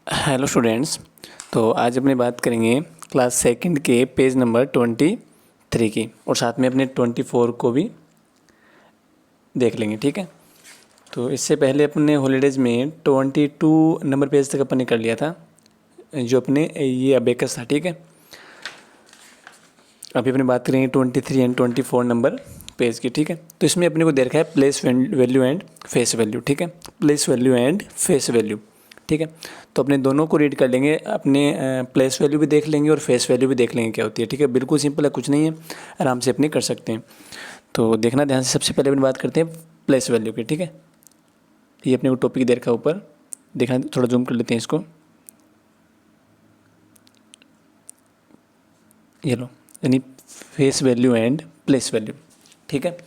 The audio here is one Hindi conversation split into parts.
Hello students. तो आज अपनी बात करेंगे क्लास सेकंड के पेज नंबर 23 की और साथ में अपने 24 को भी देख लेंगे, ठीक है। तो इससे पहले अपने हॉलीडेज़ में 22 नंबर पेज तक अपन ने कर लिया था, जो अपने ये अबेकस था, ठीक है। अभी अपनी बात करेंगे 23 एंड 24 नंबर पेज की, ठीक है। तो इसमें अपने को दे रखा है place value and face value, ठीक है। Place value and face value, ठीक है। तो अपने दोनों को रीड कर लेंगे, अपने प्लेस वैल्यू भी देख लेंगे और फेस वैल्यू भी देख लेंगे क्या होती है, ठीक है। बिल्कुल सिंपल है, कुछ नहीं है, आराम से अपने कर सकते हैं। तो देखना ध्यान से, सबसे पहले अपनी बात करते हैं प्लेस वैल्यू की, ठीक है। ये अपने को टॉपिक दे रखा है ऊपर, देखना थोड़ा जूम कर लेते हैं इसको, ये लो, यानी face value and place value, ठीक है।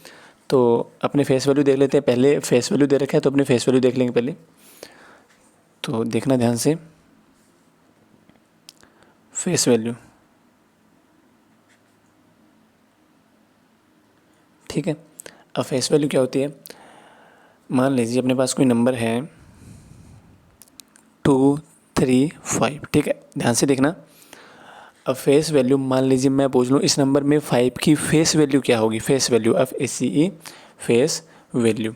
तो अपने फेस वैल्यू देख लेते हैं, पहले फेस वैल्यू दे रखा है तो अपने फेस वैल्यू देख लेंगे पहले। तो देखना ध्यान से, फेस वैल्यू, ठीक है। अब फेस वैल्यू क्या होती है, मान लीजिए अपने पास कोई नंबर है 2, 3, 5, ठीक है। ध्यान से देखना, अब फेस वैल्यू मान लीजिए मैं पूछ लूँ इस नंबर में 5 की फेस वैल्यू क्या होगी, face value FACE, face value,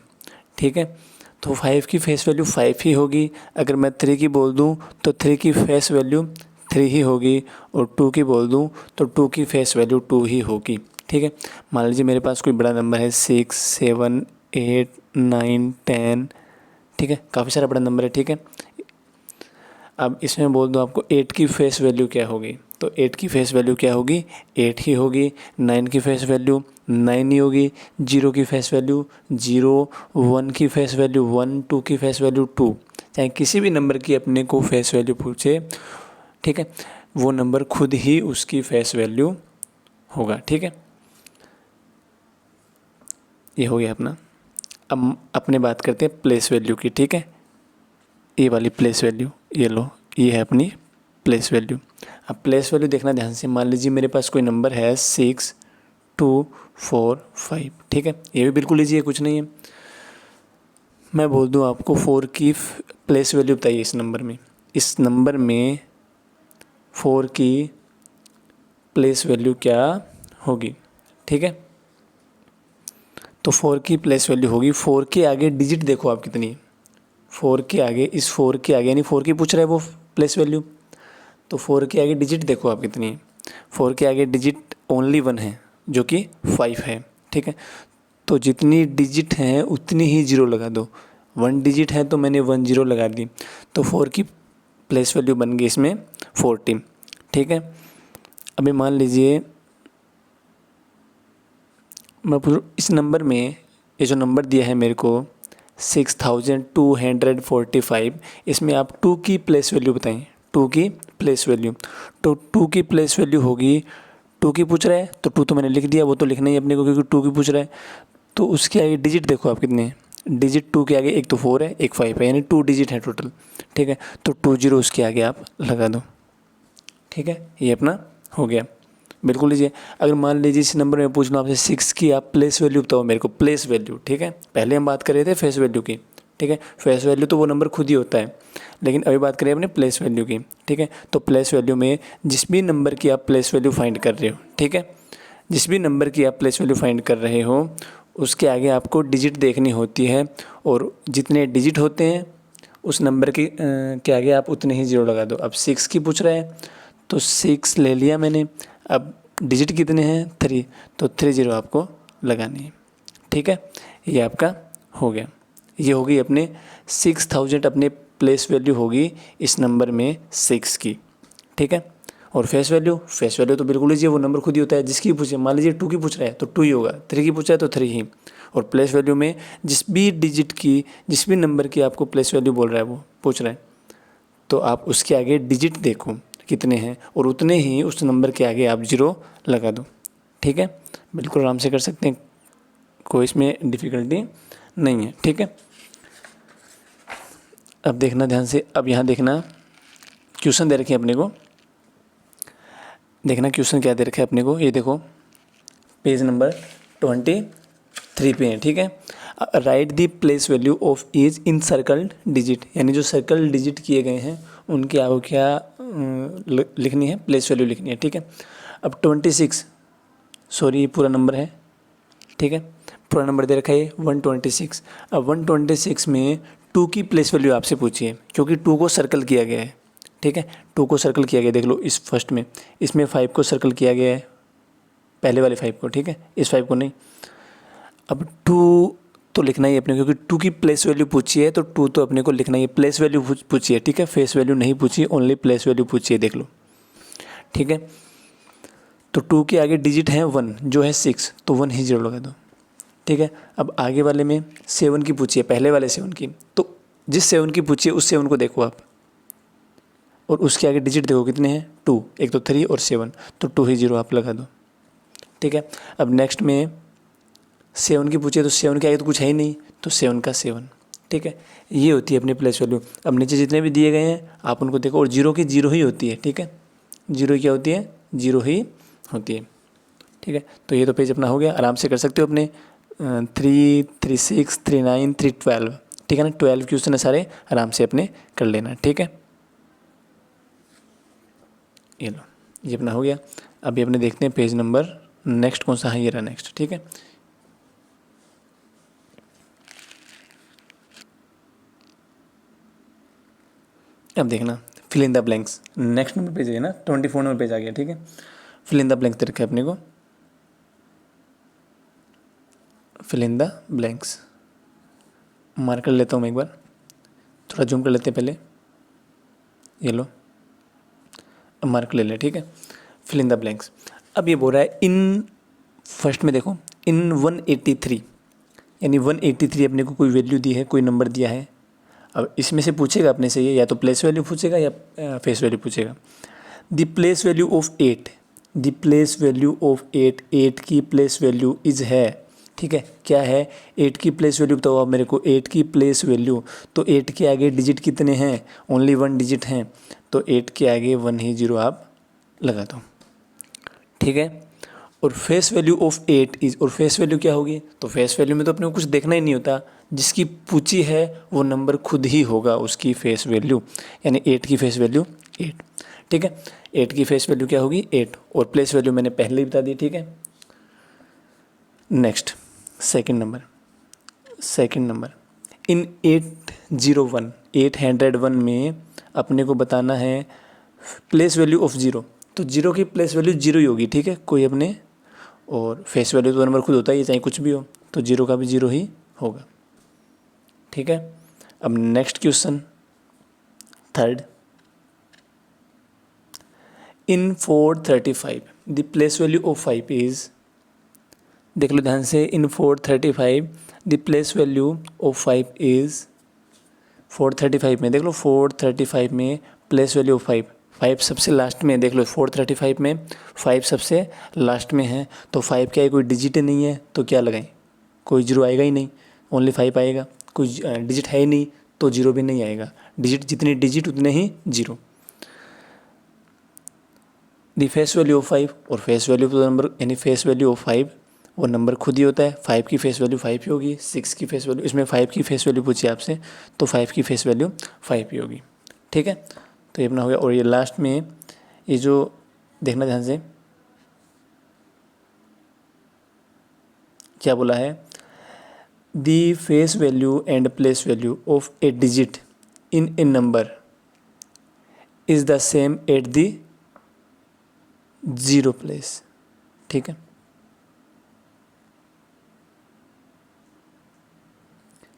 ठीक है। तो 5 की फेस वैल्यू 5 ही होगी। अगर मैं 3 की बोल दूँ तो 3 की फेस वैल्यू 3 ही होगी, और 2 की बोल दूँ तो 2 की फेस वैल्यू 2 ही होगी, ठीक है। मान लीजिए मेरे पास कोई बड़ा नंबर है 6, 7, 8, 9, 10, ठीक है, काफ़ी सारा बड़ा नंबर है, ठीक है। अब इसमें बोल दो आपको 8 की फेस वैल्यू क्या होगी, तो 8 की फेस वैल्यू क्या होगी, 8 ही होगी। 9 की फेस वैल्यू 9 ही होगी। 0 की फेस वैल्यू 0, 1 की फेस वैल्यू 1, 2 की फेस वैल्यू 2। चाहे किसी भी नंबर की अपने को फेस वैल्यू पूछे, ठीक है, वो नंबर खुद ही उसकी फेस वैल्यू होगा, ठीक है। ये हो गया अपना। अब अपने बात करते हैं प्लेस वैल्यू की, ठीक है। ये वाली प्लेस वैल्यू, ये लो, ये है अपनी प्लेस वैल्यू। अब प्लेस वैल्यू देखना ध्यान से, मान लीजिए मेरे पास कोई नंबर है 6, 2, 4, 5, ठीक है। ये भी बिल्कुल ईजी है, कुछ नहीं है। मैं बोल दूँ आपको 4 की प्लेस वैल्यू बताइए इस नंबर में, इस नंबर में 4 की प्लेस वैल्यू क्या होगी, ठीक है। तो 4 की प्लेस वैल्यू होगी, 4 के आगे डिजिट देखो आप कितनी, 4 के आगे, इस 4 के आगे, यानी 4 की पूछ रहा है वो प्लेस वैल्यू, तो 4 के आगे डिजिट देखो आप कितनी है। 4 के आगे डिजिट ओनली 1 है, जो कि 5 है, ठीक है। तो जितनी डिजिट हैं उतनी ही जीरो लगा दो। 1 डिजिट है तो मैंने 1 जीरो लगा दी, तो 4 की प्लेस वैल्यू बन गई इसमें 40, ठीक है। अभी मान लीजिए मैं पूछ, इस नंबर में ये जो नंबर दिया है मेरे को 6245, इसमें आप 2 की प्लेस वैल्यू बताएं, 2 की प्लेस वैल्यू। तो 2 की प्लेस वैल्यू होगी, 2 की पूछ रहा है तो 2 तो मैंने लिख दिया, वो तो लिखना ही अपने को क्योंकि 2 की पूछ रहा है। तो उसके आगे डिजिट देखो आप कितने हैं, डिजिट 2 के आगे एक तो 4 है, एक 5 है, यानी 2 डिजिट है टोटल, ठीक है। तो 2 जीरो उसके आगे आप लगा दो, ठीक है। ये अपना हो गया, बिल्कुल लीजिए। अगर मान लीजिए इस नंबर में पूछ लो आपसे 6 की आप प्लेस वैल्यू बताओ मेरे को, प्लेस वैल्यू, ठीक है। पहले हम बात कर रहे थे फेस वैल्यू की, ठीक है। फेस वैल्यू तो वो नंबर खुद ही होता है, लेकिन अभी बात करें अपने प्लेस वैल्यू की, ठीक है। तो प्लेस वैल्यू में जिस भी नंबर की आप प्लेस वैल्यू फाइंड कर रहे हो, ठीक है, जिस भी नंबर की आप प्लेस वैल्यू फाइंड कर रहे हो उसके आगे आपको डिजिट देखनी होती है, और जितने डिजिट होते हैं उस नंबर के आगे आप उतने ही जीरो लगा दो। अब 6 की पूछ रहा है तो 6 ले लिया मैंने, अब डिजिट कितने हैं 3, तो 3 जीरो आपको लगानी है, ठीक है। ये आपका हो गया, ये होगी अपने 6000 अपने प्लेस वैल्यू होगी इस नंबर में 6 की, ठीक है। और फेस वैल्यू तो बिल्कुल लीजिए, वो नंबर खुद ही होता है जिसकी पूछे, मान लीजिए 2 की पूछ रहा है तो 2 ही होगा, 3 की पूछ रहा है तो 3 ही। और प्लेस वैल्यू में जिस भी डिजिट की, जिस भी नंबर की आपको प्लेस वैल्यू बोल रहा है, वो पूछ रहा है, तो आप उसके आगे डिजिट देखो कितने हैं और उतने ही उस नंबर के आगे आप जीरो लगा दो, ठीक है। बिल्कुल आराम से कर सकते हैं, कोई इसमें डिफ़िकल्टी नहीं है, ठीक है। अब देखना ध्यान से, अब यहाँ देखना क्वेश्चन दे रखे हैं अपने को, देखना क्वेश्चन क्या दे रखा है अपने को, ये देखो पेज नंबर 23 पे है, ठीक है। Right the place value of each in circled digit, यानी जो सर्कल डिजिट किए गए हैं उनकी आपको क्या लिखनी है, प्लेस वैल्यू लिखनी है, ठीक है। अब 26, सॉरी ये पूरा नंबर है, ठीक है, पूरा नंबर दे रखा है 126। अब 126 में 2 की प्लेस वैल्यू आपसे पूछी है, क्योंकि 2 को सर्कल किया गया है, ठीक है, 2 को सर्कल किया गया, देख लो इस फर्स्ट में, इसमें 5 को सर्कल किया गया है, पहले वाले 5 को, ठीक है, इस 5 को नहीं। अब 2 तो लिखना ही अपने, क्योंकि 2 की प्लेस वैल्यू पूछी है तो 2 तो अपने को लिखना ही है। प्लेस वैल्यू पूछी है, ठीक है, फेस वैल्यू नहीं पूछी, ओनली प्लेस वैल्यू पूछी है, देख लो, ठीक है। तो 2 के आगे डिजिट है 1, जो है 6, तो 1 ही 0 लगा दो, ठीक है। अब आगे वाले में 7 की पूछी है, पहले वाले 7 की, तो जिस 7 की पूछी है उस 7 को देखो आप, और उसके आगे डिजिट देखो कितने हैं, 2, एक तो 3 और 7, तो 2 ही 0 आप लगा दो, ठीक है। अब नेक्स्ट में 7 की पूछी है, तो 7 के आगे तो कुछ है ही नहीं, तो 7 का 7, ठीक है। ये होती है अपनी प्लेस वैल्यू। अब नीचे जितने भी दिए गए हैं आप उनको देखो, और 0 की 0 ही होती है, ठीक है, 0 क्या होती है, 0 ही होती है, ठीक है। तो ये तो पेज अपना हो गया, आराम से कर सकते हो अपने 3, 3, 6, 3, 9, 3, 12, ठीक है ना। 12 क्वेश्चन है सारे, आराम से अपने कर लेना, ठीक है। ये लो, ये अपना हो गया। अभी अपने देखते हैं पेज नंबर नेक्स्ट कौन सा है, ये रहा नेक्स्ट, ठीक है। अब देखना fill in the blanks, next number page है ना, 24 नंबर पेज आ गया, ठीक है। फिल इन द ब्लैंक्स दे रखा है अपने को, fill in the blanks mark कर लेता हूँ मैं एक बार, थोड़ा जूम कर लेते हैं पहले, ये लो, अब मार्क ले ले, ठीक है। फिल इन द ब्लैंक्स, अब ये बोल रहा है इन, फर्स्ट में देखो इन 183, यानी 183 अपने को कोई वैल्यू दी है, कोई नंबर दिया है। अब इसमें से पूछेगा अपने से, ये या तो प्लेस वैल्यू पूछेगा या फेस वैल्यू पूछेगा। The place value of 8, the place value of 8, 8 की प्लेस वैल्यू इज है, ठीक है, क्या है, 8 की प्लेस वैल्यू बताओ आप मेरे को, 8 की प्लेस वैल्यू, तो 8 के आगे डिजिट कितने हैं, ओनली 1 डिजिट हैं, तो 8 के आगे 1 ही 0 आप लगा दो, ठीक है। और फेस वैल्यू ऑफ 8 इज, और फेस वैल्यू क्या होगी, तो फेस वैल्यू में तो अपने को कुछ देखना ही नहीं होता, जिसकी पूछी है वो नंबर खुद ही होगा उसकी फेस वैल्यू, यानी 8 की फेस वैल्यू 8, ठीक है। 8 की फेस वैल्यू क्या होगी 8, और प्लेस वैल्यू मैंने पहले ही बता दी, ठीक है। नेक्स्ट सेकंड नंबर इन 801, 801 में अपने को बताना है प्लेस वैल्यू ऑफ 0, तो 0 की प्लेस वैल्यू 0 ही होगी, ठीक है, कोई अपने, और फेस वैल्यू तो नंबर खुद होता ही है, चाहे कुछ भी हो, तो 0 का भी 0 ही होगा, ठीक है। अब next question third, in 435 the place value of 5 is, देख लो ध्यान से, इन 435 the place value of 5 is, 435 में देख लो, 435 में प्लेस वैल्यू ऑफ 5, 5 सबसे लास्ट में, देख लो 435 में 5 सबसे लास्ट में है, तो 5 क्या है, कोई डिजिट नहीं है, तो क्या लगाएं, कोई 0 आएगा ही नहीं, ओनली 5 आएगा, कोई डिजिट है ही नहीं, तो 0 भी नहीं आएगा, डिजिट जितनी डिजिट उतने ही 0। दी फेस वैल्यू ऑफ 5, और फेस वैल्यू तो नंबर, यानी फेस वैल्यू ऑफ 5 वो नंबर खुद ही होता है, 5 की फेस वैल्यू 5 ही होगी, 6 की फेस वैल्यू, इसमें 5 की फेस वैल्यू पूछी आपसे, तो 5 की फेस वैल्यू 5 ही होगी, ठीक है। तो ये अपना हो गया। और ये लास्ट में ये जो देखना ध्यान से, क्या बोला है, the face value and place value of a digit in a number is the same at the 0 place, ठीक है।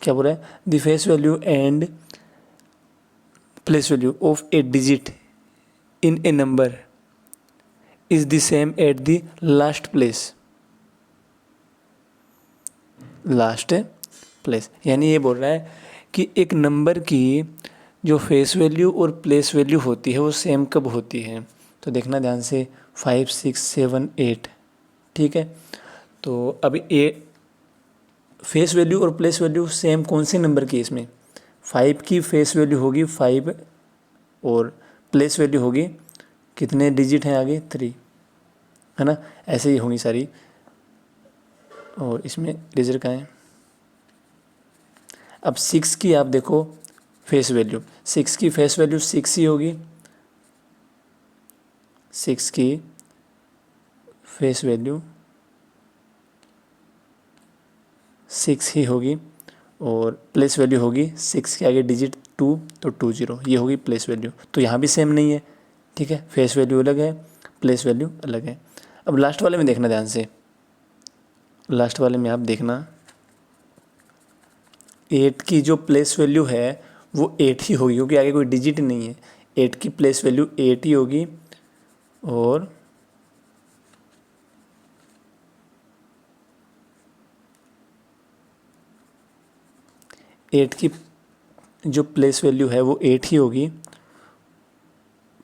क्या बोल रहा है, the face value and place value of a digit in a number is the same at the last place, last place, यानी ये बोल रहा है कि एक नंबर की जो फेस वैल्यू और प्लेस वैल्यू होती है वो सेम कब होती है, तो देखना ध्यान से, 5, 6, 7, 8, ठीक है। तो अभी फेस वैल्यू और प्लेस वैल्यू सेम कौन से नंबर की, इसमें 5 की फेस वैल्यू होगी 5, और प्लेस वैल्यू होगी, कितने डिजिट हैं आगे 3, है ना, ऐसे ही होंगी सारी। और इसमें डिजिट कहाँ है, अब 6 की आप देखो फेस वैल्यू, 6 की फेस वैल्यू 6 ही होगी, 6 की फेस वैल्यू 6 ही होगी और प्लेस वैल्यू होगी 6 के आगे डिजिट 2 तो 20, ये होगी प्लेस वैल्यू। तो यहाँ भी सेम नहीं है, ठीक है, फेस वैल्यू अलग है, प्लेस वैल्यू अलग है। अब लास्ट वाले में देखना ध्यान से, लास्ट वाले में आप देखना 8 की जो प्लेस वैल्यू है वो 8 ही होगी क्योंकि आगे कोई डिजिट नहीं है। 8 की प्लेस वैल्यू 8 ही होगी और एट की जो प्लेस वैल्यू है वो 8 ही होगी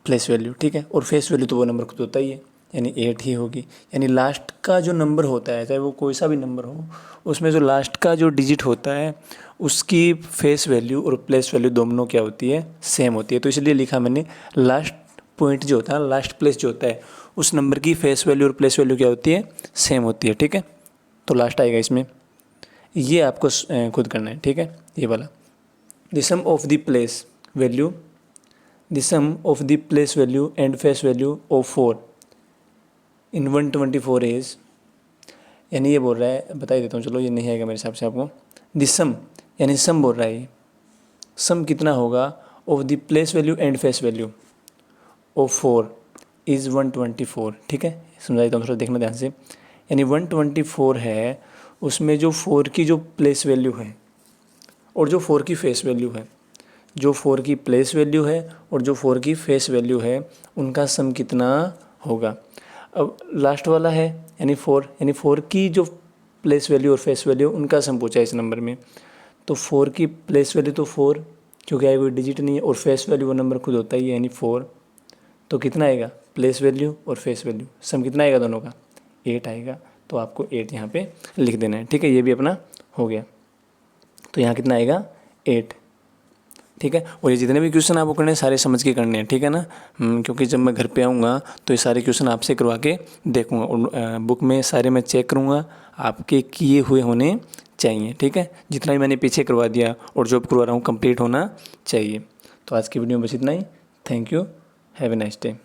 प्लेस वैल्यू, ठीक है। और फेस वैल्यू तो वो नंबर खुद होता ही है, यानी 8 ही होगी। यानी लास्ट का जो नंबर होता है, चाहे वो कोई सा भी नंबर हो, उसमें जो लास्ट का जो डिजिट होता है उसकी फेस वैल्यू और प्लेस वैल्यू दोनों क्या होती है, सेम होती है। तो इसलिए लिखा मैंने लास्ट पॉइंट जो होता है, लास्ट प्लेस जो होता है, उस नंबर की फेस वैल्यू और प्लेस वैल्यू क्या होती है, सेम होती है, ठीक है। तो लास्ट आएगा इसमें, ये आपको खुद करना है, ठीक है, ये वाला। The sum of the place value, the sum of the place value and face value of 4 in 124 is, यानी ये बोल रहा है, बता ही देता हूँ चलो, ये नहीं आएगा मेरे हिसाब से आपको। द सम यानी सम बोल रहा है, ये सम कितना होगा of the place value and face value of 4 is 124, ठीक है। समझा देता हूँ थोड़ा, देखना ध्यान से। यानी 124 है, उसमें जो 4 की जो प्लेस वैल्यू है और जो 4 की फेस वैल्यू है, जो 4 की प्लेस वैल्यू है और जो 4 की फेस वैल्यू है, उनका सम कितना होगा। अब लास्ट वाला है यानी 4, यानी 4 की जो प्लेस वैल्यू और फेस वैल्यू उनका सम पूछा है इस नंबर में। तो 4 की प्लेस वैल्यू तो 4, क्योंकि आगे कोई डिजिट नहीं है, और फेस वैल्यू वो नंबर खुद होता ही है यानी 4। तो कितना आएगा, प्लेस वैल्यू और फेस वैल्यू सम कितना आएगा दोनों का, 8 आएगा। तो आपको 8 यहाँ पे लिख देना है, ठीक है। ये भी अपना हो गया। तो यहाँ कितना आएगा, 8, ठीक है। और ये जितने भी क्वेश्चन आपको करने हैं सारे समझ के करने हैं, ठीक है ना। क्योंकि जब मैं घर पे आऊँगा तो ये सारे क्वेश्चन आपसे करवा के देखूँगा और बुक में सारे मैं चेक करूँगा, आपके किए हुए होने चाहिए, ठीक है। जितना भी मैंने पीछे करवा दिया और जो करवा रहा हूँ कंप्लीट होना चाहिए। तो आज की वीडियो में बस इतना ही। Thank you, have a nice day.